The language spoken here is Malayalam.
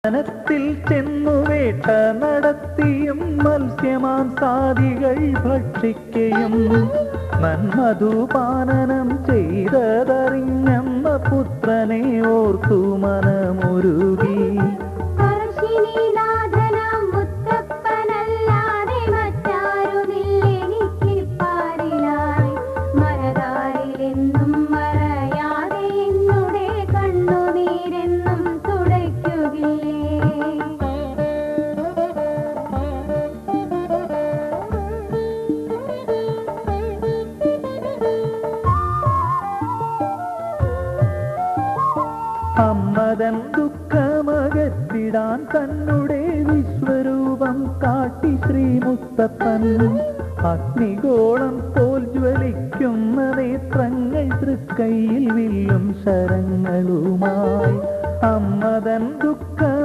വനത്തിൽ ചെന്നു വേട്ട നടത്തിയും മത്സ്യമാംസാദികൾ ഭക്ഷിക്കയും നന്മധുപാനനം ചെയ്തതറിഞ്ഞെന്ന പുത്രനെ ഓർത്തു മനമുരുകി. അമ്മതൻ ദുഃഖമകറ്റിടാൻ തന്നുടെ വിശ്വരൂപം കാട്ടി ശ്രീമുത്തപ്പൻ. അഗ്നിഗോളം പോൽ ജ്വലിക്കുന്ന നേത്രങ്ങൾ തൃക്കൈയിൽ വില്ലും ശരങ്ങളുമായി. അമ്മതൻ ദുഃഖം